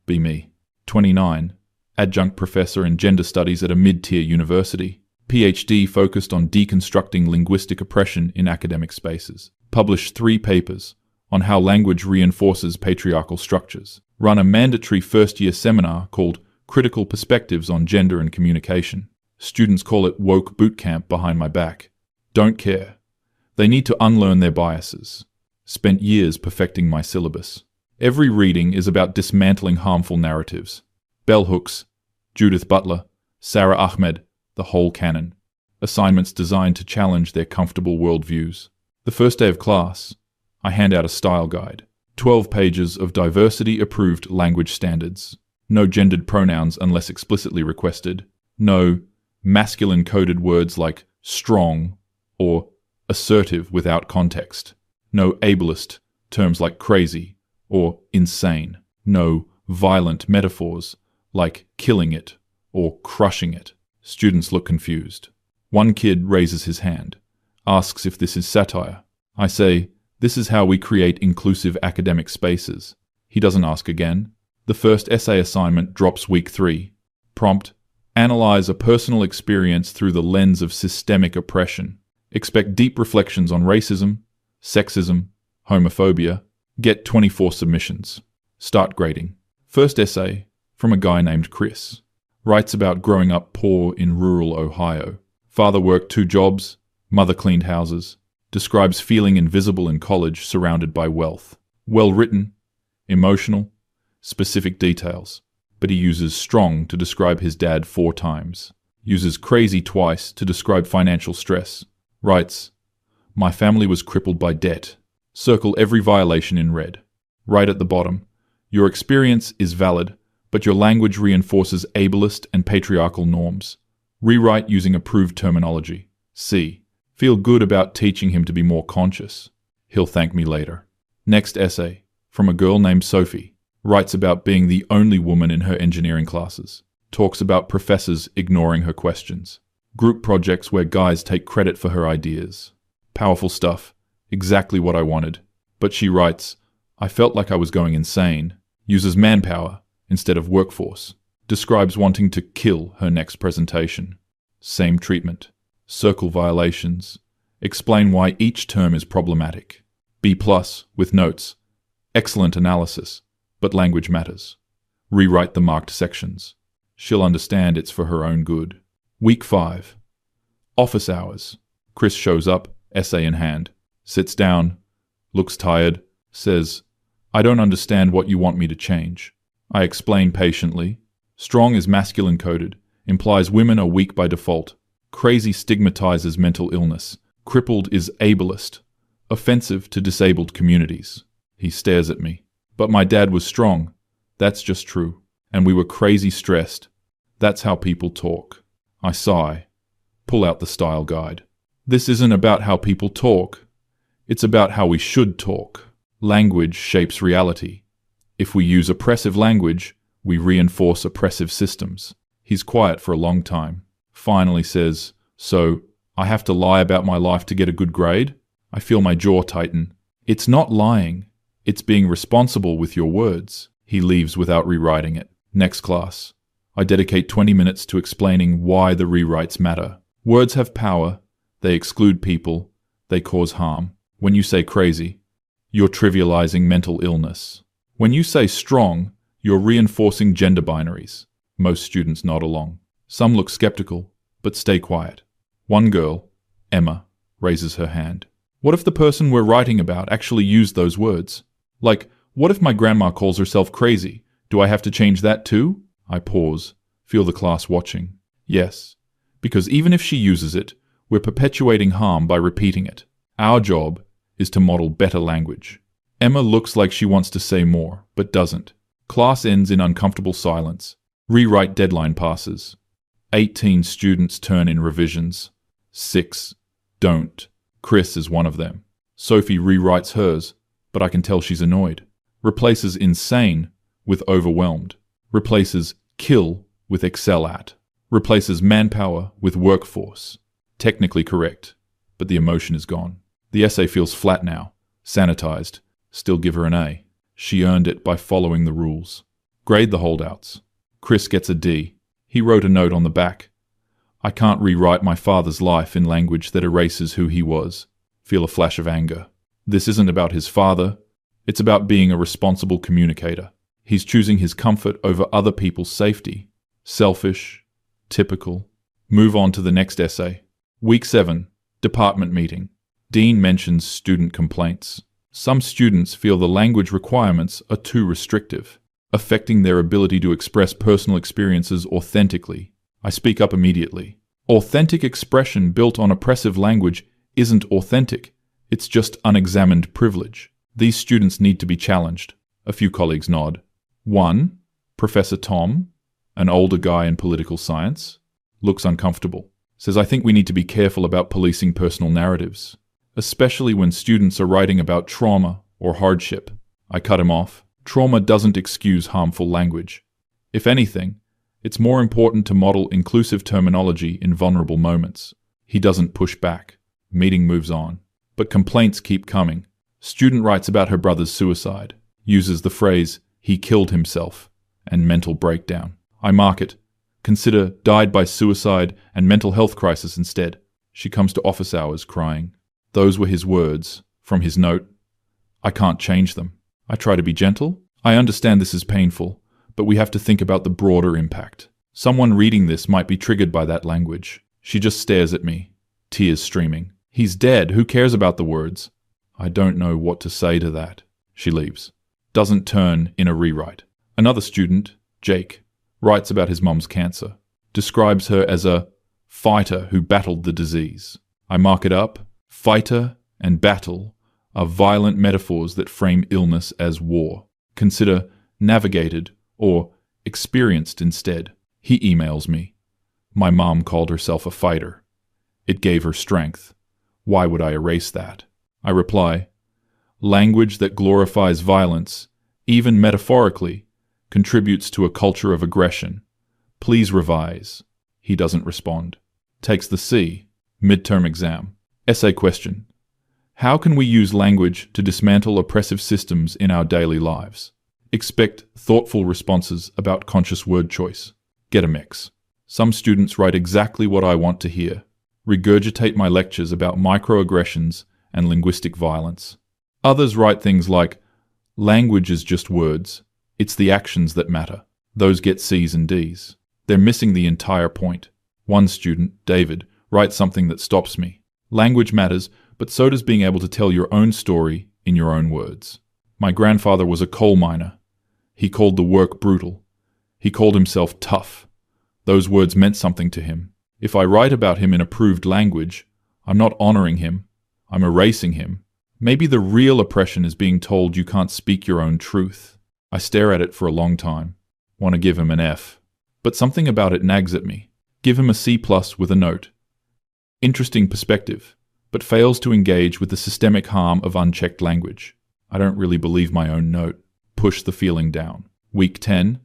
Be me. 29. Adjunct professor in gender studies at a mid-tier university. PhD focused on deconstructing linguistic oppression in academic spaces. Published 3 papers on how language reinforces patriarchal structures. Run a mandatory first-year seminar called Critical Perspectives on Gender and Communication. Students call it woke boot camp behind my back. Don't care. They need to unlearn their biases. Spent years perfecting my syllabus. Every reading is about dismantling harmful narratives. Bell Hooks, Judith Butler, Sarah Ahmed, the whole canon. Assignments designed to challenge their comfortable worldviews. The first day of class, I hand out a style guide. 12 pages of diversity-approved language standards. No gendered pronouns unless explicitly requested. No masculine-coded words like strong or assertive without context. No ableist terms like crazy or insane. No violent metaphors like killing it or crushing it. Students look confused. One kid raises his hand, asks if this is satire. I say, this is how we create inclusive academic spaces. He doesn't ask again. The first essay assignment drops week 3. Prompt: analyze a personal experience through the lens of systemic oppression. Expect deep reflections on racism, sexism, homophobia. Get 24 submissions. Start grading. First essay, from a guy named Chris. Writes about growing up poor in rural Ohio. Father worked 2 jobs, mother cleaned houses. Describes feeling invisible in college surrounded by wealth. Well written, emotional, specific details. But he uses strong to describe his dad 4 times. Uses crazy twice to describe financial stress. Writes, my family was crippled by debt. Circle every violation in red. Right at the bottom, your experience is valid, but your language reinforces ableist and patriarchal norms. Rewrite using approved terminology. C. Feel good about teaching him to be more conscious. He'll thank me later. Next essay, from a girl named Sophie. Writes about being the only woman in her engineering classes. Talks about professors ignoring her questions. Group projects where guys take credit for her ideas. Powerful stuff. Exactly what I wanted. But she writes, I felt like I was going insane. Uses manpower instead of workforce. Describes wanting to kill her next presentation. Same treatment. Circle violations. Explain why each term is problematic. B+ with notes. Excellent analysis, but language matters. Rewrite the marked sections. She'll understand it's for her own good. Week 5. Office hours. Chris shows up, essay in hand. Sits down, looks tired, says, I don't understand what you want me to change. I explain patiently. Strong is masculine coded, implies women are weak by default. Crazy stigmatizes mental illness. Crippled is ableist, offensive to disabled communities. He stares at me. But my dad was strong. That's just true. And we were crazy stressed. That's how people talk. I sigh. Pull out the style guide. This isn't about how people talk. It's about how we should talk. Language shapes reality. If we use oppressive language, we reinforce oppressive systems. He's quiet for a long time. Finally says, so, I have to lie about my life to get a good grade? I feel my jaw tighten. It's not lying. It's being responsible with your words. He leaves without rewriting it. Next class. I dedicate 20 minutes to explaining why the rewrites matter. Words have power. They exclude people. They cause harm. When you say crazy, you're trivializing mental illness. When you say strong, you're reinforcing gender binaries. Most students nod along. Some look skeptical, but stay quiet. One girl, Emma, raises her hand. What if the person we're writing about actually used those words? Like, what if my grandma calls herself crazy? Do I have to change that too? I pause, feel the class watching. Yes, because even if she uses it, we're perpetuating harm by repeating it. Our job is to model better language. Emma looks like she wants to say more, but doesn't. Class ends in uncomfortable silence. Rewrite deadline passes. 18 students turn in revisions. 6 don't. Chris is one of them. Sophie rewrites hers, but I can tell she's annoyed. Replaces insane with overwhelmed. Replaces kill with excel at. Replaces manpower with workforce. Technically correct, but the emotion is gone. The essay feels flat now, sanitized. Still give her an A. She earned it by following the rules. Grade the holdouts. Chris gets a D. He wrote a note on the back. I can't rewrite my father's life in language that erases who he was. Feel a flash of anger. This isn't about his father. It's about being a responsible communicator. He's choosing his comfort over other people's safety. Selfish. Typical. Move on to the next essay. Week 7. Department meeting. Dean mentions student complaints. Some students feel the language requirements are too restrictive, affecting their ability to express personal experiences authentically. I speak up immediately. Authentic expression built on oppressive language isn't authentic. It's just unexamined privilege. These students need to be challenged. A few colleagues nod. 1. Professor Tom, an older guy in political science, looks uncomfortable. Says, I think we need to be careful about policing personal narratives, especially when students are writing about trauma or hardship. I cut him off. Trauma doesn't excuse harmful language. If anything, it's more important to model inclusive terminology in vulnerable moments. He doesn't push back. Meeting moves on. But complaints keep coming. Student writes about her brother's suicide, uses the phrase, he killed himself, and mental breakdown. I mark it. Consider died by suicide and mental health crisis instead. She comes to office hours crying. Those were his words, from his note. I can't change them. I try to be gentle. I understand this is painful, but we have to think about the broader impact. Someone reading this might be triggered by that language. She just stares at me, tears streaming. He's dead. Who cares about the words? I don't know what to say to that. She leaves. Doesn't turn in a rewrite. Another student, Jake, writes about his mum's cancer. Describes her as a fighter who battled the disease. I mark it up. Fighter and battle are violent metaphors that frame illness as war. Consider navigated or experienced instead. He emails me. My mom called herself a fighter. It gave her strength. Why would I erase that? I reply, language that glorifies violence, even metaphorically, contributes to a culture of aggression. Please revise. He doesn't respond. Takes the C. Midterm exam. Essay question. How can we use language to dismantle oppressive systems in our daily lives? Expect thoughtful responses about conscious word choice. Get a mix. Some students write exactly what I want to hear. Regurgitate my lectures about microaggressions and linguistic violence. Others write things like, language is just words. It's the actions that matter. Those get C's and D's. They're missing the entire point. One student, David, writes something that stops me. Language matters, but so does being able to tell your own story in your own words. My grandfather was a coal miner. He called the work brutal. He called himself tough. Those words meant something to him. If I write about him in approved language, I'm not honoring him. I'm erasing him. Maybe the real oppression is being told you can't speak your own truth. I stare at it for a long time. Want to give him an F. But something about it nags at me. Give him a C+ with a note. Interesting perspective, but fails to engage with the systemic harm of unchecked language. I don't really believe my own note. Push the feeling down. Week 10.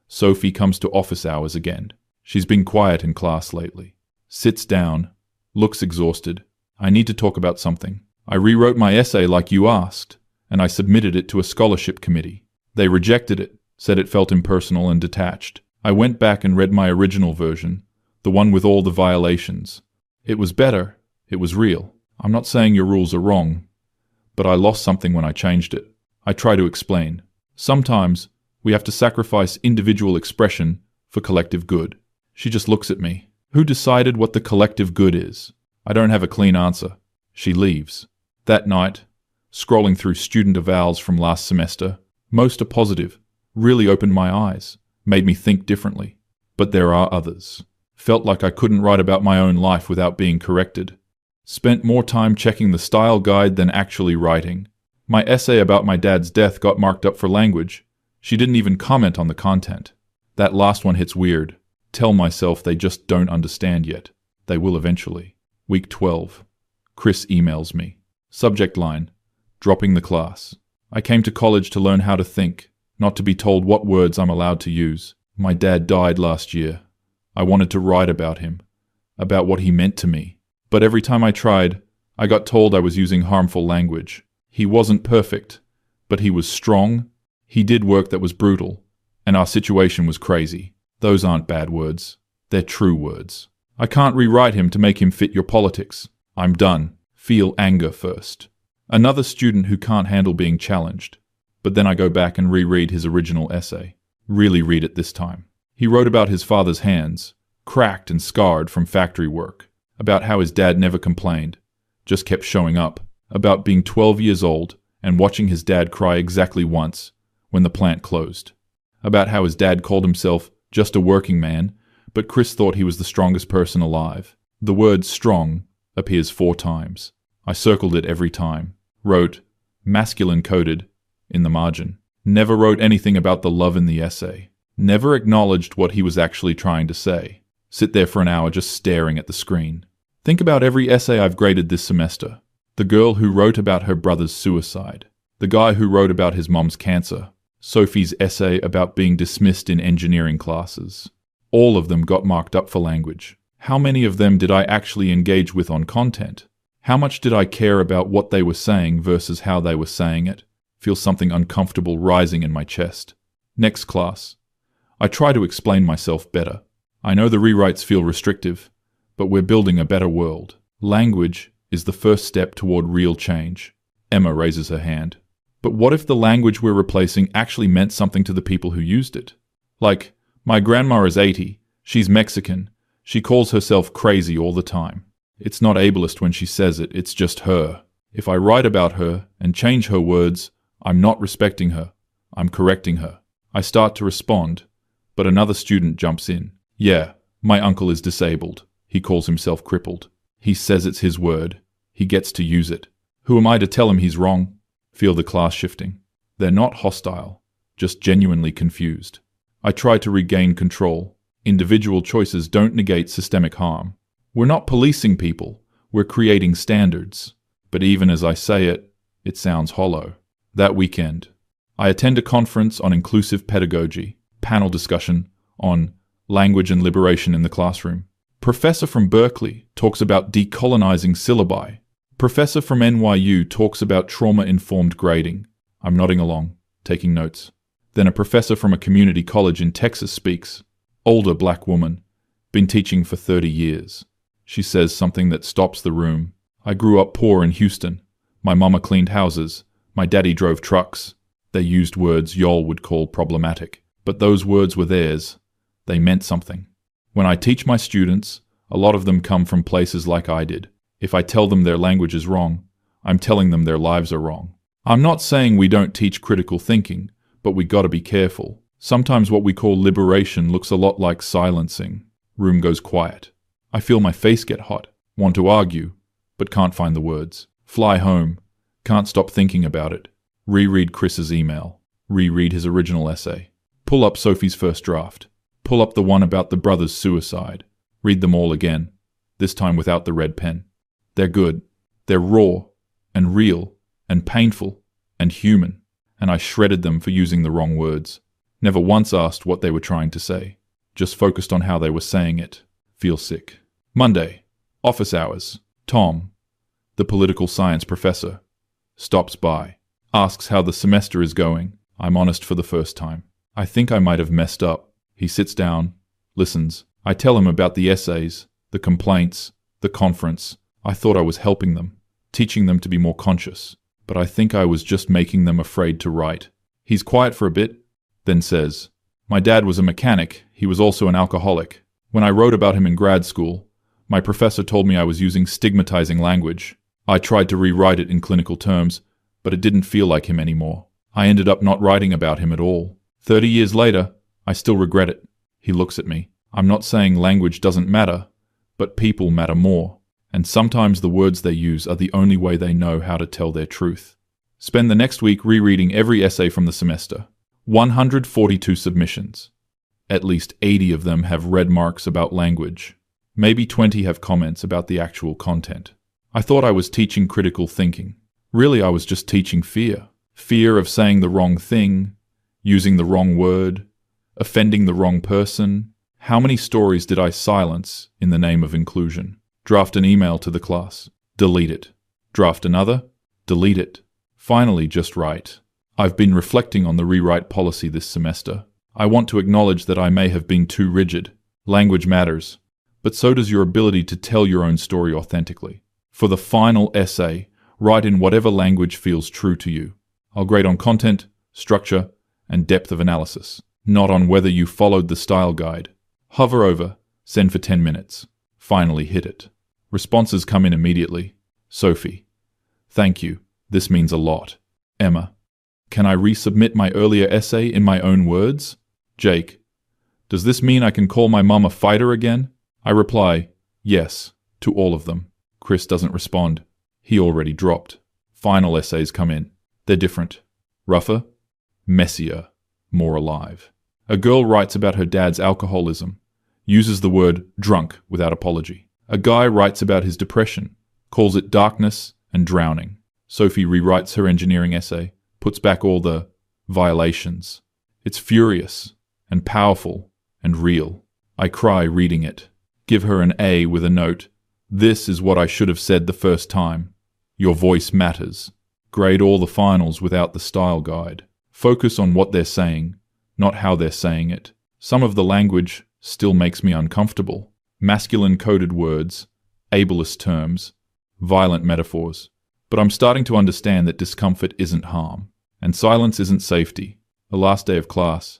Sophie comes to office hours again. She's been quiet in class lately. Sits down. Looks exhausted. I need to talk about something. I rewrote my essay like you asked, and I submitted it to a scholarship committee. They rejected it, said it felt impersonal and detached. I went back and read my original version, the one with all the violations. It was better. It was real. I'm not saying your rules are wrong, but I lost something when I changed it. I try to explain. Sometimes we have to sacrifice individual expression for collective good. She just looks at me. Who decided what the collective good is? I don't have a clean answer. She leaves. That night, scrolling through student avals from last semester, most are positive, really opened my eyes, made me think differently. But there are others. Felt like I couldn't write about my own life without being corrected. Spent more time checking the style guide than actually writing. My essay about my dad's death got marked up for language. She didn't even comment on the content. That last one hits weird. Tell myself they just don't understand yet. They will eventually. Week 12. Chris emails me. Subject line, dropping the class. I came to college to learn how to think, not to be told what words I'm allowed to use. My dad died last year. I wanted to write about him, about what he meant to me. But every time I tried, I got told I was using harmful language. He wasn't perfect, but he was strong. He did work that was brutal, And our situation was crazy. Those aren't bad words. They're true words. I can't rewrite him to make him fit your politics. I'm done. Feel anger first. Another student who can't handle being challenged. But then I go back and reread his original essay. Really read it this time. He wrote about his father's hands, cracked and scarred from factory work, about how his dad never complained, just kept showing up, about being 12 years old and watching his dad cry exactly once when the plant closed, about how his dad called himself just a working man, but Chris thought he was the strongest person alive. The word strong appears 4 times. I circled it every time, wrote masculine coded in the margin. Never wrote anything about the love in the essay. Never acknowledged what he was actually trying to say. Sit there for an hour just staring at the screen. Think about every essay I've graded this semester. The girl who wrote about her brother's suicide. The guy who wrote about his mom's cancer. Sophie's essay about being dismissed in engineering classes. All of them got marked up for language. How many of them did I actually engage with on content? How much did I care about what they were saying versus how they were saying it? Feel something uncomfortable rising in my chest. Next class. I try to explain myself better. I know the rewrites feel restrictive, but we're building a better world. Language is the first step toward real change. Emma raises her hand. But what if the language we're replacing actually meant something to the people who used it? Like, my grandma is 80, she's Mexican, she calls herself crazy all the time. It's not ableist when she says it, it's just her. If I write about her and change her words, I'm not respecting her, I'm correcting her. I start to respond, but another student jumps in. Yeah, my uncle is disabled. He calls himself crippled. He says it's his word. He gets to use it. Who am I to tell him he's wrong? Feel the class shifting. They're not hostile, just genuinely confused. I try to regain control. Individual choices don't negate systemic harm. We're not policing people, we're creating standards. But even as I say it, it sounds hollow. That weekend, I attend a conference on inclusive pedagogy, panel discussion on language and liberation in the classroom. Professor from Berkeley talks about decolonizing syllabi. Professor from NYU talks about trauma-informed grading. I'm nodding along, taking notes. Then a professor from a community college in Texas speaks. Older black woman, been teaching for 30 years. She says something that stops the room. I grew up poor in Houston. My mama cleaned houses. My daddy drove trucks. They used words y'all would call problematic. But those words were theirs. They meant something. When I teach my students, a lot of them come from places like I did. If I tell them their language is wrong, I'm telling them their lives are wrong. I'm not saying we don't teach critical thinking, but we gotta be careful. Sometimes what we call liberation looks a lot like silencing. Room goes quiet. I feel my face get hot. Want to argue, but can't find the words. Fly home. Can't stop thinking about it. Reread Chris's email. Reread his original essay. Pull up Sophie's first draft. Pull up the one about the brother's suicide. Read them all again, this time without the red pen. They're good. They're raw and real and painful and human, and I shredded them for using the wrong words. Never once asked what they were trying to say, just focused on how they were saying it. Feel sick. Monday, office hours. Tom, the political science professor, stops by, asks how the semester is going. I'm honest for the first time. I think I might have messed up. He sits down, listens. I tell him about the essays, the complaints, the conference. I thought I was helping them, teaching them to be more conscious, but I think I was just making them afraid to write. He's quiet for a bit, then says, my dad was a mechanic. He was also an alcoholic. When I wrote about him in grad school, my professor told me I was using stigmatizing language. I tried to rewrite it in clinical terms, but it didn't feel like him anymore. I ended up not writing about him at all. 30 years later, I still regret it. He looks at me. I'm not saying language doesn't matter, but people matter more. And sometimes the words they use are the only way they know how to tell their truth. Spend the next week rereading every essay from the semester. 142 submissions. At least 80 of them have red marks about language. Maybe 20 have comments about the actual content. I thought I was teaching critical thinking. Really, I was just teaching fear. Fear of saying the wrong thing, using the wrong word, offending the wrong person. How many stories did I silence in the name of inclusion? Draft an email to the class. Delete it. Draft another. Delete it. Finally, just write. I've been reflecting on the rewrite policy this semester. I want to acknowledge that I may have been too rigid. Language matters, but so does your ability to tell your own story authentically. For the final essay, write in whatever language feels true to you. I'll grade on content, structure, and depth of analysis, not on whether you followed the style guide. Hover over, send for 10 minutes. Finally hit it. Responses come in immediately. Sophie: thank you. This means a lot. Emma: can I resubmit my earlier essay in my own words? Jake: does this mean I can call my mom a fighter again? I reply, yes, to all of them. Chris doesn't respond. He already dropped. Final essays come in. They're different. Rougher, messier, more alive. A girl writes about her dad's alcoholism, uses the word drunk without apology. A guy writes about his depression, calls it darkness and drowning. Sophie rewrites her engineering essay, puts back all the violations. It's furious and powerful and real. I cry reading it. Give her an A with a note. This is what I should have said the first time. Your voice matters. Grade all the finals without the style guide. Focus on what they're saying, not how they're saying it. Some of the language still makes me uncomfortable. Masculine-coded words, ableist terms, violent metaphors. But I'm starting to understand that discomfort isn't harm, and silence isn't safety. The last day of class,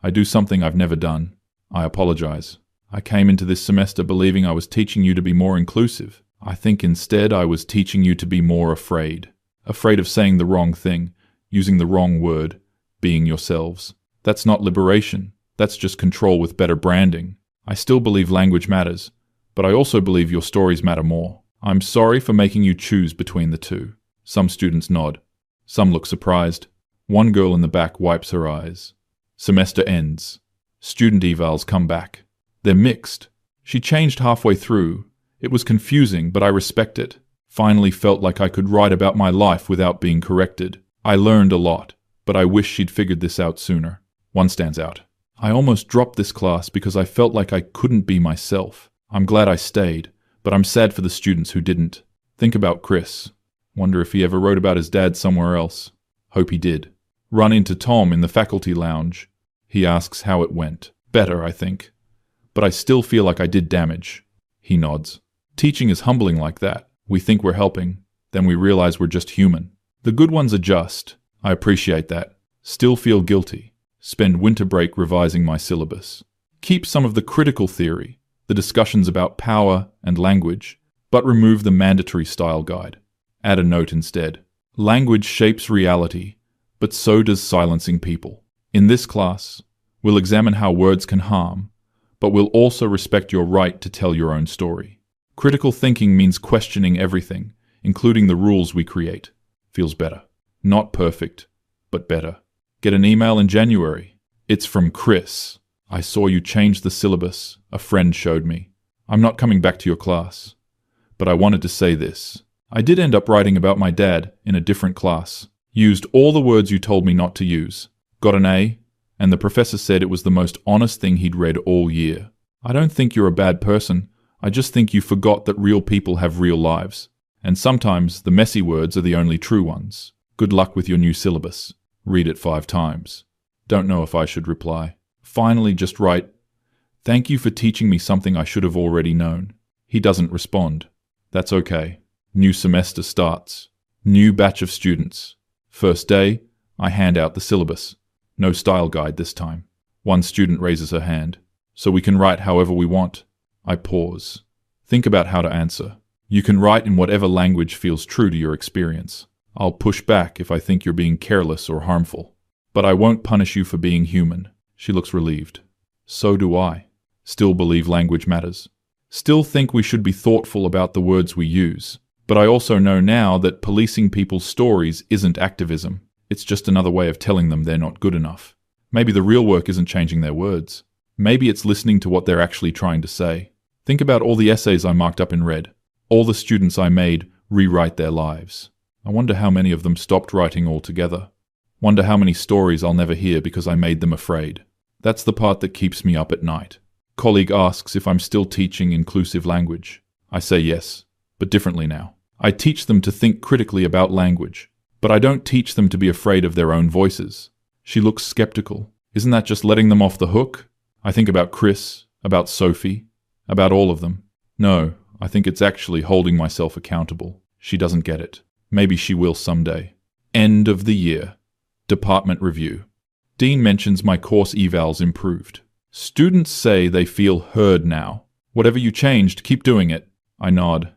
I do something I've never done. I apologize. I came into this semester believing I was teaching you to be more inclusive. I think instead I was teaching you to be more afraid. Afraid of saying the wrong thing, using the wrong word, being yourselves. That's not liberation. That's just control with better branding. I still believe language matters, but I also believe your stories matter more. I'm sorry for making you choose between the two. Some students nod. Some look surprised. One girl in the back wipes her eyes. Semester ends. Student evals come back. They're mixed. She changed halfway through. It was confusing, but I respect it. Finally felt like I could write about my life without being corrected. I learned a lot, but I wish she'd figured this out sooner. One stands out. I almost dropped this class because I felt like I couldn't be myself. I'm glad I stayed, but I'm sad for the students who didn't. Think about Chris. Wonder if he ever wrote about his dad somewhere else. Hope he did. Run into Tom in the faculty lounge. He asks how it went. Better, I think. But I still feel like I did damage. He nods. Teaching is humbling like that. We think we're helping, then we realize we're just human. The good ones adjust. I appreciate that. Still feel guilty. Spend winter break revising my syllabus. Keep some of the critical theory, the discussions about power and language, but remove the mandatory style guide. Add a note instead. Language shapes reality, but so does silencing people. In this class, we'll examine how words can harm, but we'll also respect your right to tell your own story. Critical thinking means questioning everything, including the rules we create. Feels better. Not perfect, but better. Get an email in January. It's from Chris. I saw you change the syllabus. A friend showed me. I'm not coming back to your class. But I wanted to say this. I did end up writing about my dad in a different class. Used all the words you told me not to use. Got an A, and the professor said it was the most honest thing he'd read all year. I don't think you're a bad person. I just think you forgot that real people have real lives. And sometimes the messy words are the only true ones. Good luck with your new syllabus. Read it 5 times. Don't know if I should reply. Finally, just write, "Thank you for teaching me something I should have already known." He doesn't respond. That's okay. New semester starts. New batch of students. First day, I hand out the syllabus. No style guide this time. One student raises her hand. So we can write however we want. I pause. Think about how to answer. You can write in whatever language feels true to your experience. I'll push back if I think you're being careless or harmful. But I won't punish you for being human. She looks relieved. So do I. Still believe language matters. Still think we should be thoughtful about the words we use. But I also know now that policing people's stories isn't activism. It's just another way of telling them they're not good enough. Maybe the real work isn't changing their words. Maybe it's listening to what they're actually trying to say. Think about all the essays I marked up and read. All the students I made rewrite their lives. I wonder how many of them stopped writing altogether. Wonder how many stories I'll never hear because I made them afraid. That's the part that keeps me up at night. Colleague asks if I'm still teaching inclusive language. I say yes, but differently now. I teach them to think critically about language, but I don't teach them to be afraid of their own voices. She looks skeptical. Isn't that just letting them off the hook? I think about Chris, about Sophie, about all of them. No, I think it's actually holding myself accountable. She doesn't get it. Maybe she will someday. End of the year. Department review. Dean mentions my course evals improved. Students say they feel heard now. Whatever you changed, keep doing it. I nod.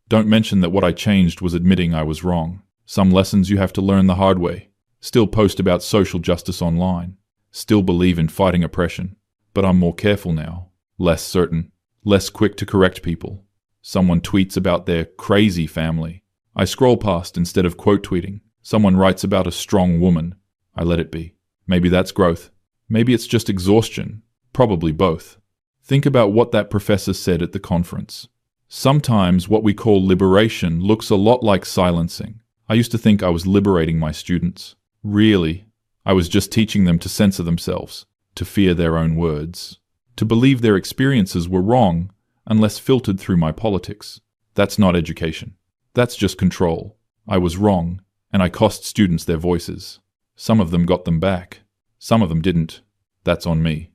Don't mention that what I changed was admitting I was wrong. Some lessons you have to learn the hard way. Still post about social justice online. Still believe in fighting oppression. But I'm more careful now. Less certain. Less quick to correct people. Someone tweets about their crazy family. I scroll past instead of quote tweeting. Someone writes about a strong woman. I let it be. Maybe that's growth. Maybe it's just exhaustion. Probably both. Think about what that professor said at the conference. Sometimes what we call liberation looks a lot like silencing. I used to think I was liberating my students. Really, I was just teaching them to censor themselves, to fear their own words, to believe their experiences were wrong unless filtered through my politics. That's not education. That's just control. I was wrong, and I cost students their voices. Some of them got them back. Some of them didn't. That's on me.